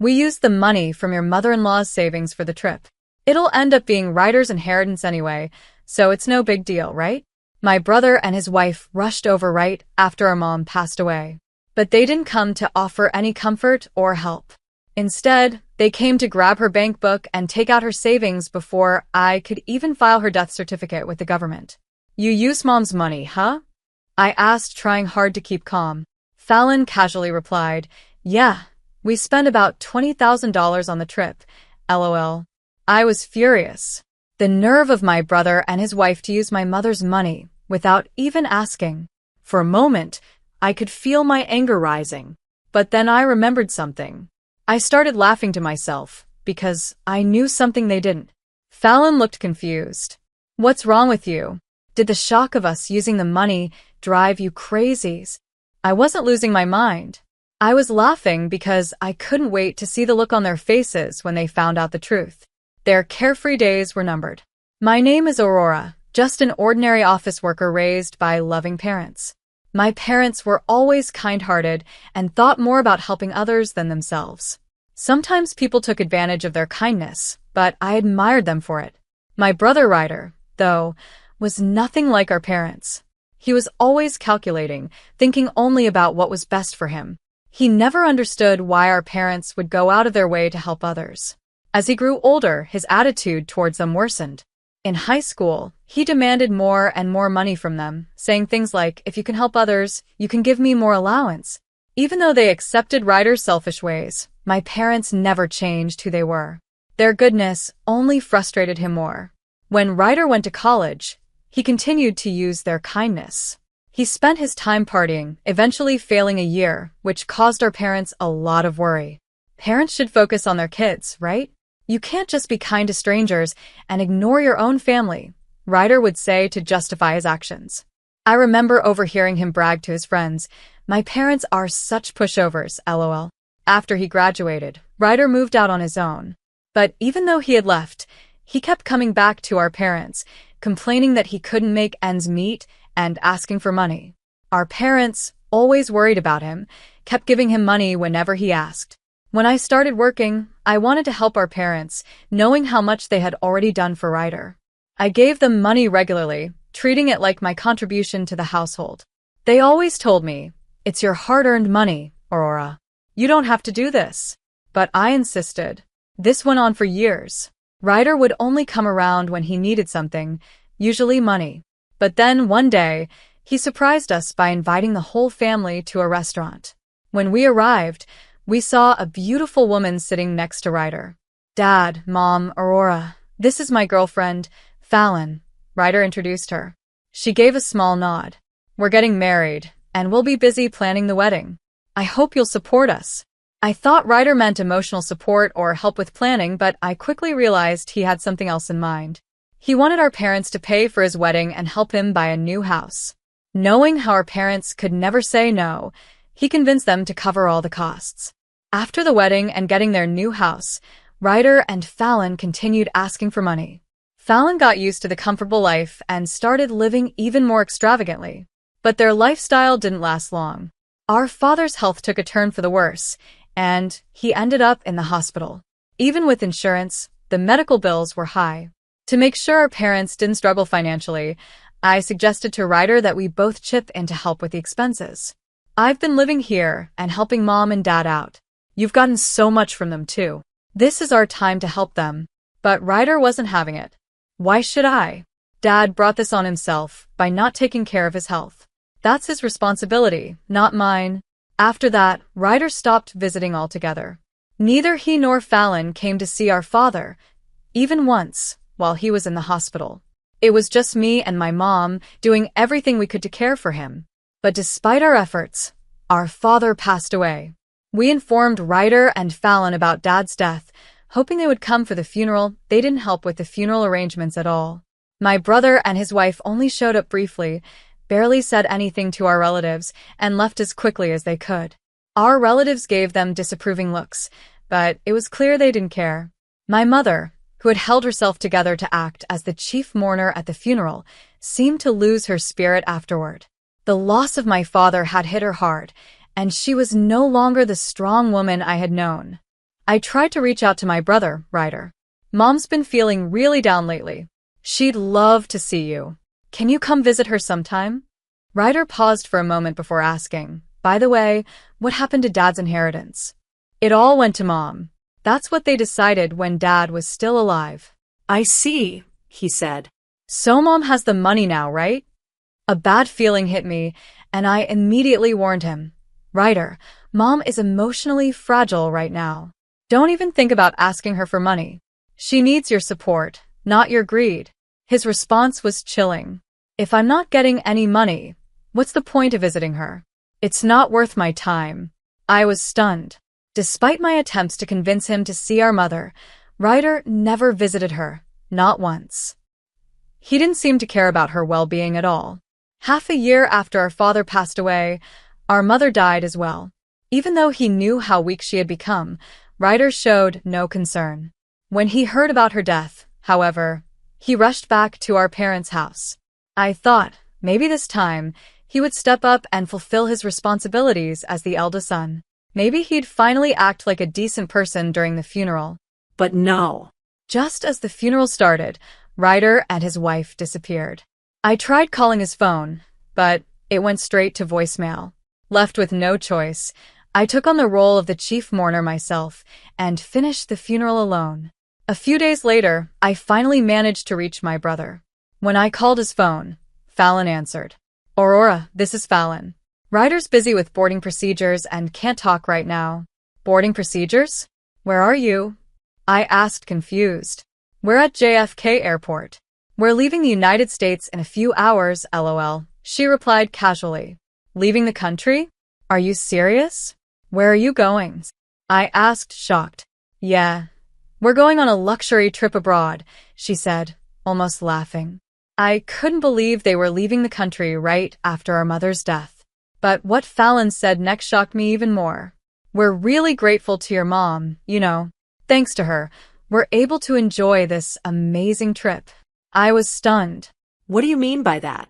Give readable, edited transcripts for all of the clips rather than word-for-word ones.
We used the money from your mother-in-law's savings for the trip. It'll end up being Ryder's inheritance anyway, so it's no big deal, right? My brother and his wife rushed over right after our mom passed away. But they didn't come to offer any comfort or help. Instead, they came to grab her bank book and take out her savings before I could even file her death certificate with the government. You used mom's money, huh? I asked, trying hard to keep calm. Fallon casually replied, Yeah, we spent about $20,000 on the trip, LOL. I was furious. The nerve of my brother and his wife to use my mother's money without even asking. For a moment, I could feel my anger rising. But then I remembered something. I started laughing to myself because I knew something they didn't. Fallon looked confused. What's wrong with you? Did the shock of us using the money drive you crazy? I wasn't losing my mind. I was laughing because I couldn't wait to see the look on their faces when they found out the truth. Their carefree days were numbered. My name is Aurora, just an ordinary office worker raised by loving parents. My parents were always kind-hearted and thought more about helping others than themselves. Sometimes people took advantage of their kindness, but I admired them for it. My brother Ryder, though, was nothing like our parents. He was always calculating, thinking only about what was best for him. He never understood why our parents would go out of their way to help others. As he grew older, his attitude towards them worsened. In high school, he demanded more and more money from them, saying things like, if you can help others, you can give me more allowance. Even though they accepted Ryder's selfish ways, my parents never changed who they were. Their goodness only frustrated him more. When Ryder went to college, he continued to use their kindness. He spent his time partying, eventually failing a year, which caused our parents a lot of worry. Parents should focus on their kids, right? You can't just be kind to strangers and ignore your own family, Ryder would say to justify his actions. I remember overhearing him brag to his friends, my parents are such pushovers, LOL. After he graduated, Ryder moved out on his own. But even though he had left, he kept coming back to our parents, complaining that he couldn't make ends meet and asking for money. Our parents, always worried about him, kept giving him money whenever he asked. When I started working, I wanted to help our parents, knowing how much they had already done for Ryder. I gave them money regularly, treating it like my contribution to the household. They always told me, it's your hard-earned money, Aurora. You don't have to do this. But I insisted. This went on for years. Ryder would only come around when he needed something, usually money. But then, one day, he surprised us by inviting the whole family to a restaurant. When we arrived, we saw a beautiful woman sitting next to Ryder. Dad, Mom, Aurora, this is my girlfriend, Fallon, Ryder introduced her. She gave a small nod. We're getting married, and we'll be busy planning the wedding. I hope you'll support us. I thought Ryder meant emotional support or help with planning, but I quickly realized he had something else in mind. He wanted our parents to pay for his wedding and help him buy a new house. Knowing how our parents could never say no, he convinced them to cover all the costs. After the wedding and getting their new house, Ryder and Fallon continued asking for money. Fallon got used to the comfortable life and started living even more extravagantly. But their lifestyle didn't last long. Our father's health took a turn for the worse, and he ended up in the hospital. Even with insurance, the medical bills were high. To make sure our parents didn't struggle financially, I suggested to Ryder that we both chip in to help with the expenses. I've been living here and helping Mom and Dad out. You've gotten so much from them too. This is our time to help them. But Ryder wasn't having it. Why should I? Dad brought this on himself by not taking care of his health. That's his responsibility, not mine. After that, Ryder stopped visiting altogether. Neither he nor Fallon came to see our father, even once, while he was in the hospital. It was just me and my mom doing everything we could to care for him. But despite our efforts, our father passed away. We informed Ryder and Fallon about Dad's death, hoping they would come for the funeral. They didn't help with the funeral arrangements at all. My brother and his wife only showed up briefly, barely said anything to our relatives, and left as quickly as they could. Our relatives gave them disapproving looks, but it was clear they didn't care. My mother, who had held herself together to act as the chief mourner at the funeral, seemed to lose her spirit afterward. The loss of my father had hit her hard, and she was no longer the strong woman I had known. I tried to reach out to my brother, Ryder. Mom's been feeling really down lately. She'd love to see you. Can you come visit her sometime? Ryder paused for a moment before asking, by the way, what happened to Dad's inheritance? It all went to Mom. That's what they decided when Dad was still alive. I see, he said. So Mom has the money now, right? A bad feeling hit me, and I immediately warned him. Ryder, Mom is emotionally fragile right now. Don't even think about asking her for money. She needs your support, not your greed. His response was chilling. If I'm not getting any money, what's the point of visiting her? It's not worth my time. I was stunned. Despite my attempts to convince him to see our mother, Ryder never visited her, not once. He didn't seem to care about her well-being at all. Half a year after our father passed away, our mother died as well. Even though he knew how weak she had become, Ryder showed no concern. When he heard about her death, however, he rushed back to our parents' house. I thought, maybe this time, he would step up and fulfill his responsibilities as the eldest son. Maybe he'd finally act like a decent person during the funeral. But no. Just as the funeral started, Ryder and his wife disappeared. I tried calling his phone, but it went straight to voicemail. Left with no choice, I took on the role of the chief mourner myself and finished the funeral alone. A few days later, I finally managed to reach my brother. When I called his phone, Fallon answered. Aurora, this is Fallon. Ryder's busy with boarding procedures and can't talk right now. Boarding procedures? Where are you? I asked, confused. We're at JFK Airport. We're leaving the United States in a few hours, LOL. She replied casually. Leaving the country? Are you serious? Where are you going? I asked, shocked. Yeah. We're going on a luxury trip abroad, she said, almost laughing. I couldn't believe they were leaving the country right after our mother's death. But what Fallon said next shocked me even more. We're really grateful to your mom, you know. Thanks to her, we're able to enjoy this amazing trip. I was stunned. What do you mean by that?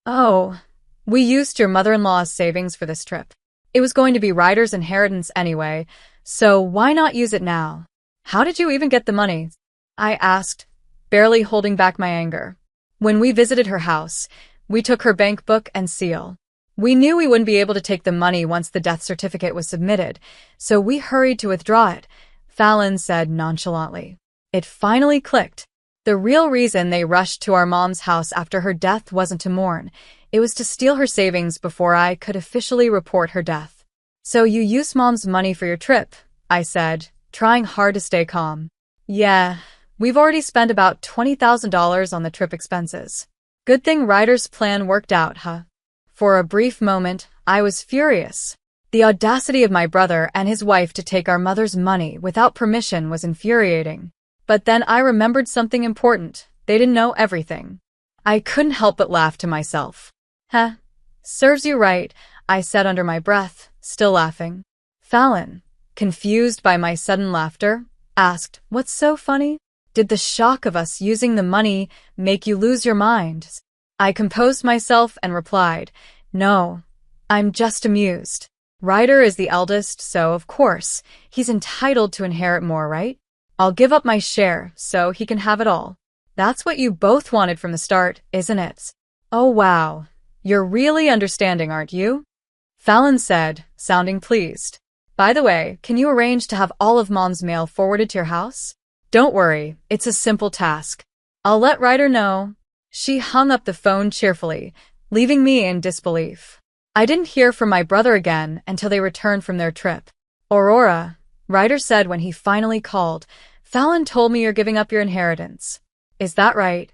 Oh, we used your mother-in-law's savings for this trip. It was going to be Ryder's inheritance anyway, so why not use it now? How did you even get the money? I asked, barely holding back my anger. When we visited her house, we took her bank book and SIL. We knew we wouldn't be able to take the money once the death certificate was submitted, so we hurried to withdraw it, Fallon said nonchalantly. It finally clicked. The real reason they rushed to our mom's house after her death wasn't to mourn. It was to steal her savings before I could officially report her death. So you used Mom's money for your trip, I said, trying hard to stay calm. Yeah, we've already spent about $20,000 on the trip expenses. Good thing Ryder's plan worked out, huh? For a brief moment, I was furious. The audacity of my brother and his wife to take our mother's money without permission was infuriating. But then I remembered something important. They didn't know everything. I couldn't help but laugh to myself. Heh, serves you right, I said under my breath, still laughing. Fallon, confused by my sudden laughter, asked, what's so funny? Did the shock of us using the money make you lose your mind? I composed myself and replied, no, I'm just amused. Ryder is the eldest, so of course, he's entitled to inherit more, right? I'll give up my share so he can have it all. That's what you both wanted from the start, isn't it? Oh wow, you're really understanding, aren't you? Fallon said, sounding pleased. By the way, can you arrange to have all of Mom's mail forwarded to your house? Don't worry, it's a simple task. I'll let Ryder know. She hung up the phone cheerfully, leaving me in disbelief. I didn't hear from my brother again until they returned from their trip. Aurora, Ryder said when he finally called, Fallon told me you're giving up your inheritance. Is that right?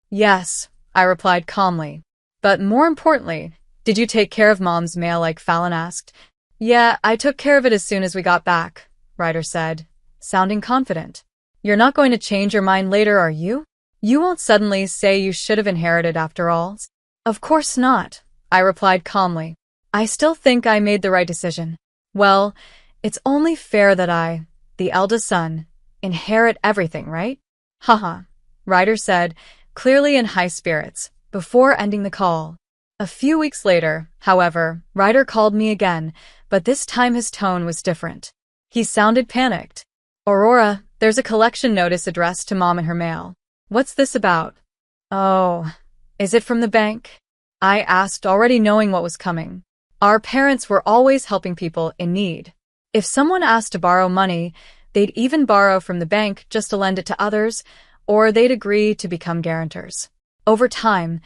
Yes, I replied calmly. But more importantly, did you take care of Mom's mail like Fallon asked? Yeah, I took care of it as soon as we got back, Ryder said, sounding confident. You're not going to change your mind later, are you? You won't suddenly say you should have inherited after all? Of course not, I replied calmly. I still think I made the right decision. Well, it's only fair that I, the eldest son, inherit everything, right? Haha, Ryder said, clearly in high spirits, before ending the call. A few weeks later, however, Ryder called me again, but this time his tone was different. He sounded panicked. Aurora, there's a collection notice addressed to Mom in her mail. What's this about? Oh, is it from the bank? I asked, already knowing what was coming. Our parents were always helping people in need. If someone asked to borrow money, they'd even borrow from the bank just to lend it to others, or they'd agree to become guarantors. Over time,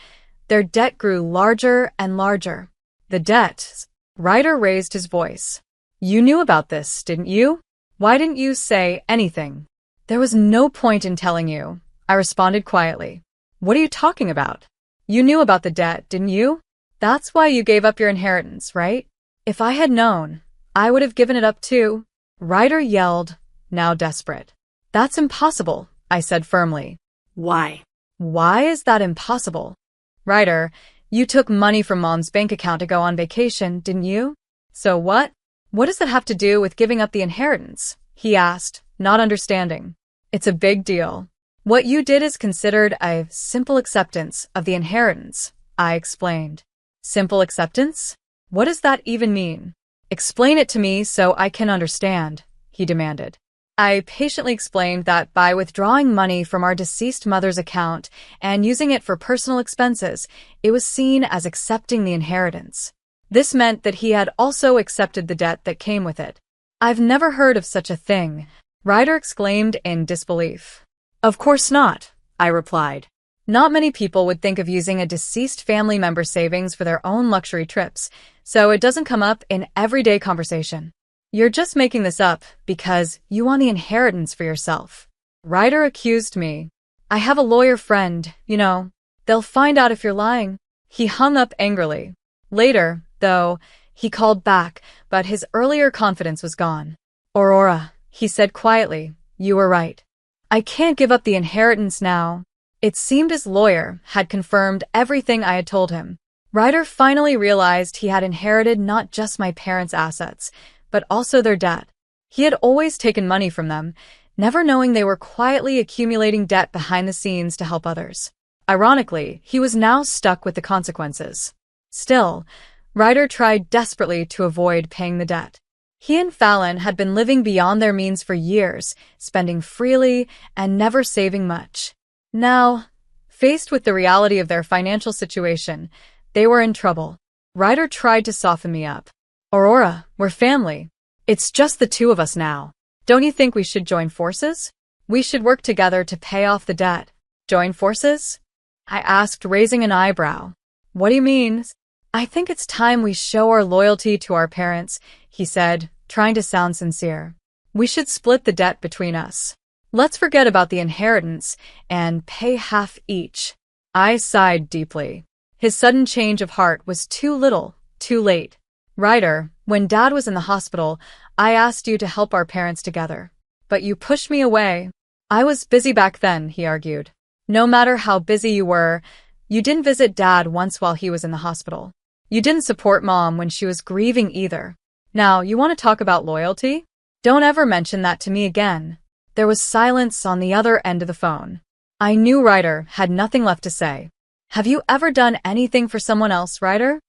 their debt grew larger and larger. The debt. Ryder raised his voice. You knew about this, didn't you? Why didn't you say anything? There was no point in telling you, I responded quietly. What are you talking about? You knew about the debt, didn't you? That's why you gave up your inheritance, right? If I had known, I would have given it up too. Ryder yelled, now desperate. That's impossible, I said firmly. Why? Why is that impossible? Ryder, you took money from Mom's bank account to go on vacation, didn't you? So what? What does that have to do with giving up the inheritance? He asked, not understanding. It's a big deal. What you did is considered a simple acceptance of the inheritance, I explained. Simple acceptance? What does that even mean? Explain it to me so I can understand, he demanded. I patiently explained that by withdrawing money from our deceased mother's account and using it for personal expenses, it was seen as accepting the inheritance. This meant that he had also accepted the debt that came with it. I've never heard of such a thing, Ryder exclaimed in disbelief. Of course not, I replied. Not many people would think of using a deceased family member's savings for their own luxury trips, so it doesn't come up in everyday conversation. You're just making this up because you want the inheritance for yourself. Ryder accused me. I have a lawyer friend, you know. They'll find out if you're lying. He hung up angrily. Later, though, he called back, but his earlier confidence was gone. Aurora, he said quietly, you were right. I can't give up the inheritance now. It seemed his lawyer had confirmed everything I had told him. Ryder finally realized he had inherited not just my parents' assets, but also their debt. He had always taken money from them, never knowing they were quietly accumulating debt behind the scenes to help others. Ironically, he was now stuck with the consequences. Still, Ryder tried desperately to avoid paying the debt. He and Fallon had been living beyond their means for years, spending freely and never saving much. Now, faced with the reality of their financial situation, they were in trouble. Ryder tried to soften me up. Aurora, we're family. It's just the two of us now. Don't you think we should join forces? We should work together to pay off the debt. Join forces? I asked, raising an eyebrow. What do you mean? I think it's time we show our loyalty to our parents, he said, trying to sound sincere. We should split the debt between us. Let's forget about the inheritance and pay half each. I sighed deeply. His sudden change of heart was too little, too late. Ryder, when Dad was in the hospital, I asked you to help our parents together. But you pushed me away. I was busy back then, he argued. No matter how busy you were, you didn't visit Dad once while he was in the hospital. You didn't support Mom when she was grieving either. Now, you want to talk about loyalty? Don't ever mention that to me again. There was silence on the other end of the phone. I knew Ryder had nothing left to say. Have you ever done anything for someone else, Ryder?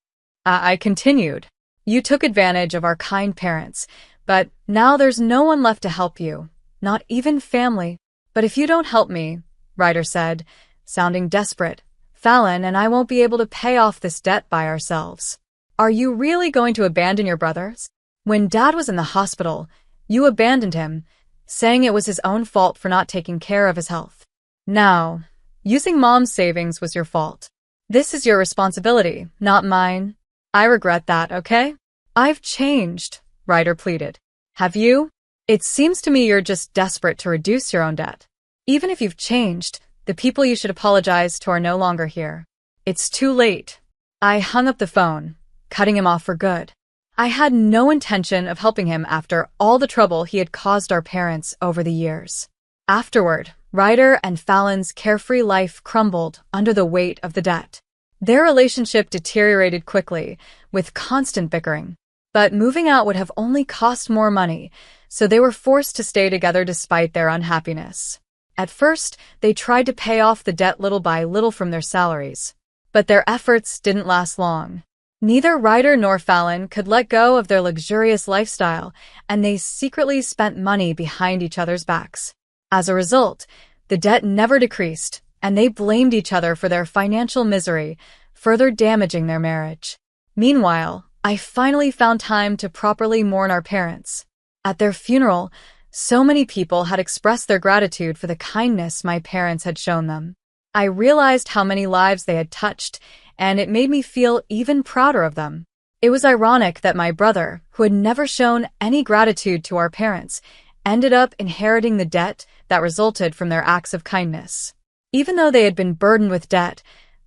I continued. You took advantage of our kind parents, but now there's no one left to help you, not even family. But if you don't help me, Ryder said, sounding desperate, Fallon and I won't be able to pay off this debt by ourselves. Are you really going to abandon your brothers? When Dad was in the hospital, you abandoned him, saying it was his own fault for not taking care of his health. Now, using Mom's savings was your fault. This is your responsibility, not mine. I regret that, okay? I've changed, Ryder pleaded. Have you? It seems to me you're just desperate to reduce your own debt. Even if you've changed, the people you should apologize to are no longer here. It's too late. I hung up the phone, cutting him off for good. I had no intention of helping him after all the trouble he had caused our parents over the years. Afterward, Ryder and Fallon's carefree life crumbled under the weight of the debt. Their relationship deteriorated quickly, with constant bickering. But moving out would have only cost more money, so they were forced to stay together despite their unhappiness. At first, they tried to pay off the debt little by little from their salaries. But their efforts didn't last long. Neither Ryder nor Fallon could let go of their luxurious lifestyle, and they secretly spent money behind each other's backs. As a result, the debt never decreased, and they blamed each other for their financial misery, further damaging their marriage. Meanwhile, I finally found time to properly mourn our parents. At their funeral, so many people had expressed their gratitude for the kindness my parents had shown them. I realized how many lives they had touched, and it made me feel even prouder of them. It was ironic that my brother, who had never shown any gratitude to our parents, ended up inheriting the debt that resulted from their acts of kindness. Even though they had been burdened with debt,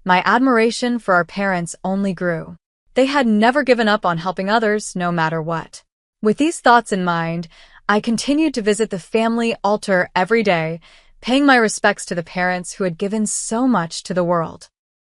my admiration for our parents only grew. They had never given up on helping others, no matter what. With these thoughts in mind, I continued to visit the family altar every day, paying my respects to the parents who had given so much to the world.